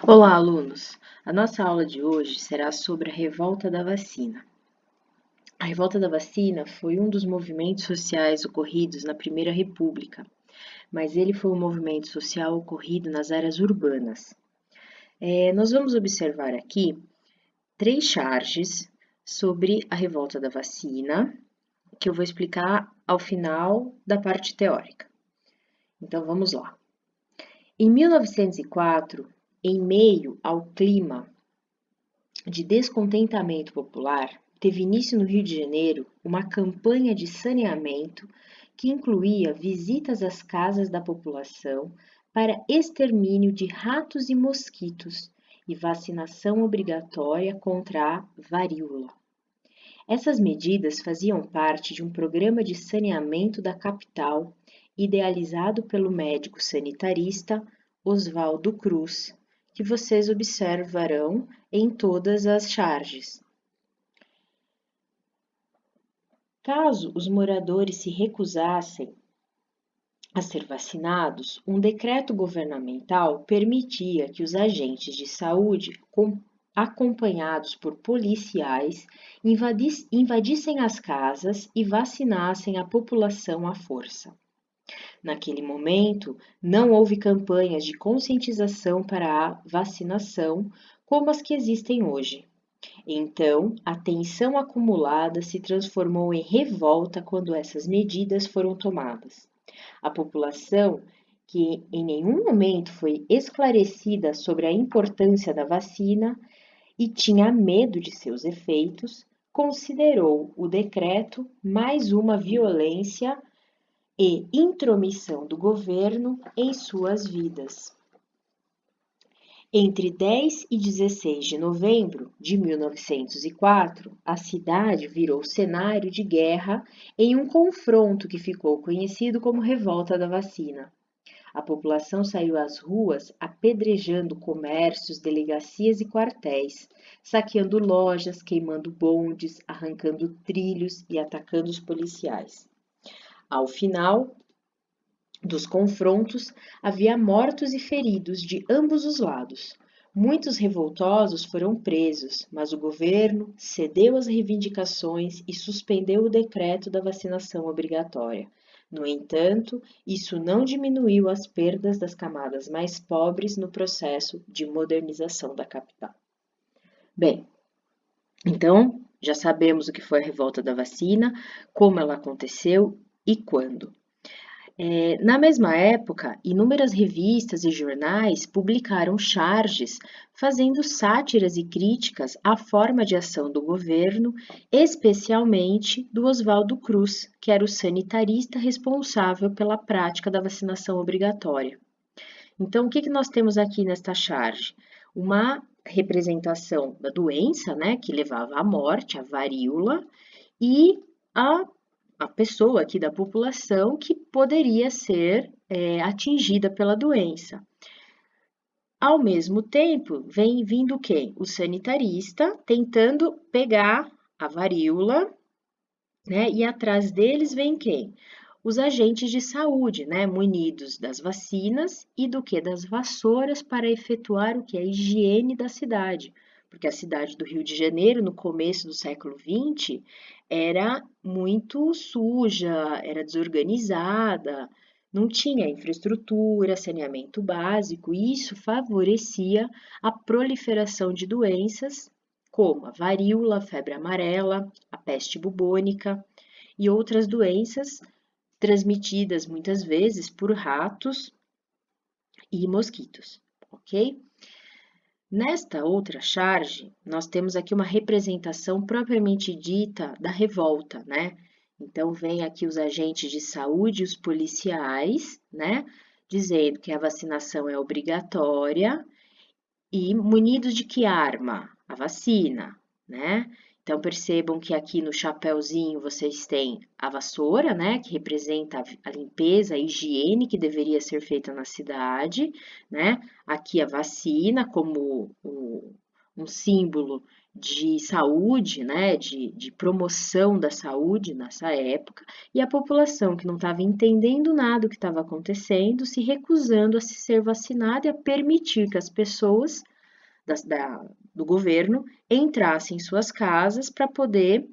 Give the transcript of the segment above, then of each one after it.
Olá, alunos! A nossa aula de hoje será sobre a revolta da vacina. A revolta da vacina foi um dos movimentos sociais ocorridos na Primeira República, mas ele foi um movimento social ocorrido nas áreas urbanas. Nós vamos observar aqui 3 charges sobre a revolta da vacina, que eu vou explicar ao final da parte teórica. Então, vamos lá. Em 1904, em meio ao clima de descontentamento popular, teve início no Rio de Janeiro uma campanha de saneamento que incluía visitas às casas da população para extermínio de ratos e mosquitos e vacinação obrigatória contra a varíola. Essas medidas faziam parte de um programa de saneamento da capital idealizado pelo médico sanitarista Oswaldo Cruz, que vocês observarão em todas as charges. Caso os moradores se recusassem a ser vacinados, um decreto governamental permitia que os agentes de saúde, acompanhados por policiais, invadissem as casas e vacinassem a população à força. Naquele momento, não houve campanhas de conscientização para a vacinação como as que existem hoje. Então, a tensão acumulada se transformou em revolta quando essas medidas foram tomadas. A população, que em nenhum momento foi esclarecida sobre a importância da vacina e tinha medo de seus efeitos, considerou o decreto mais uma violência e intromissão do governo em suas vidas. Entre 10 e 16 de novembro de 1904, a cidade virou cenário de guerra em um confronto que ficou conhecido como Revolta da Vacina. A população saiu às ruas apedrejando comércios, delegacias e quartéis, saqueando lojas, queimando bondes, arrancando trilhos e atacando os policiais. Ao final dos confrontos, havia mortos e feridos de ambos os lados. Muitos revoltosos foram presos, mas o governo cedeu às reivindicações e suspendeu o decreto da vacinação obrigatória. No entanto, isso não diminuiu as perdas das camadas mais pobres no processo de modernização da capital. Bem, então já sabemos o que foi a revolta da vacina, como ela aconteceu e quando. Na mesma época, inúmeras revistas e jornais publicaram charges fazendo sátiras e críticas à forma de ação do governo, especialmente do Oswaldo Cruz, que era o sanitarista responsável pela prática da vacinação obrigatória. Então, o que nós temos aqui nesta charge? Uma representação da doença, né, que levava à morte, a varíola, e a pessoa aqui da população que poderia ser atingida pela doença. Ao mesmo tempo, vem vindo quem? O sanitarista tentando pegar a varíola, né? E atrás deles vem quem? Os agentes de saúde, né? Munidos das vacinas e do que? Das vassouras para efetuar o que? A higiene da cidade. Porque a cidade do Rio de Janeiro, no começo do século XX, era muito suja, era desorganizada, não tinha infraestrutura, saneamento básico, e isso favorecia a proliferação de doenças como a varíola, a febre amarela, a peste bubônica e outras doenças transmitidas muitas vezes por ratos e mosquitos, ok? Nesta outra charge, nós temos aqui uma representação propriamente dita da revolta, né? Então, vem aqui os agentes de saúde, os policiais, né? Dizendo que a vacinação é obrigatória e munidos de que arma? A vacina, né? Então, percebam que aqui no chapéuzinho vocês têm a vassoura, né? Que representa a limpeza, a higiene que deveria ser feita na cidade, né? Aqui a vacina como um símbolo de saúde, né? De promoção da saúde nessa época, e a população que não estava entendendo nada do que estava acontecendo, se recusando a se ser vacinada e a permitir que as pessoas do governo entrasse em suas casas para poder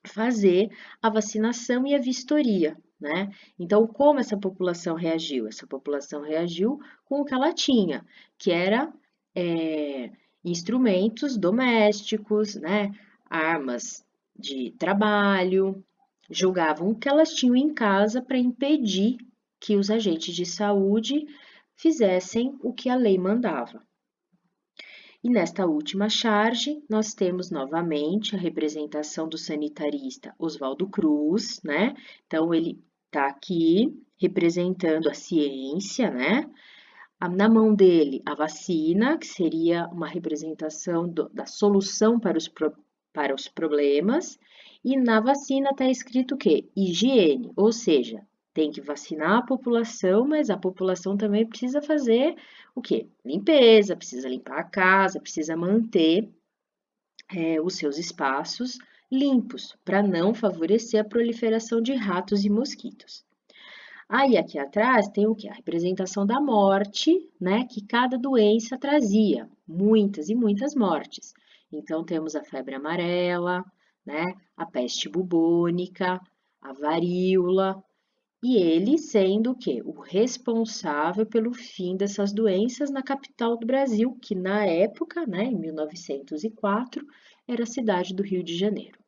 fazer a vacinação e a vistoria, né? Então, como essa população reagiu? Essa população reagiu com o que ela tinha, que era instrumentos domésticos, né? Armas de trabalho, jogavam o que elas tinham em casa para impedir que os agentes de saúde fizessem o que a lei mandava. E nesta última charge, nós temos novamente a representação do sanitarista Oswaldo Cruz, né? Então, ele está aqui representando a ciência, né? Na mão dele, a vacina, que seria uma representação da solução para os problemas, e na vacina está escrito o quê? Higiene, ou seja, tem que vacinar a população, mas a população também precisa fazer o quê? Limpeza, precisa limpar a casa, precisa manter os seus espaços limpos, para não favorecer a proliferação de ratos e mosquitos. Aí aqui atrás tem o que? A representação da morte, né? Que cada doença trazia, muitas e muitas mortes. Então temos a febre amarela, né? A peste bubônica, a varíola, e ele sendo o quê? O responsável pelo fim dessas doenças na capital do Brasil, que na época, né, em 1904, era a cidade do Rio de Janeiro.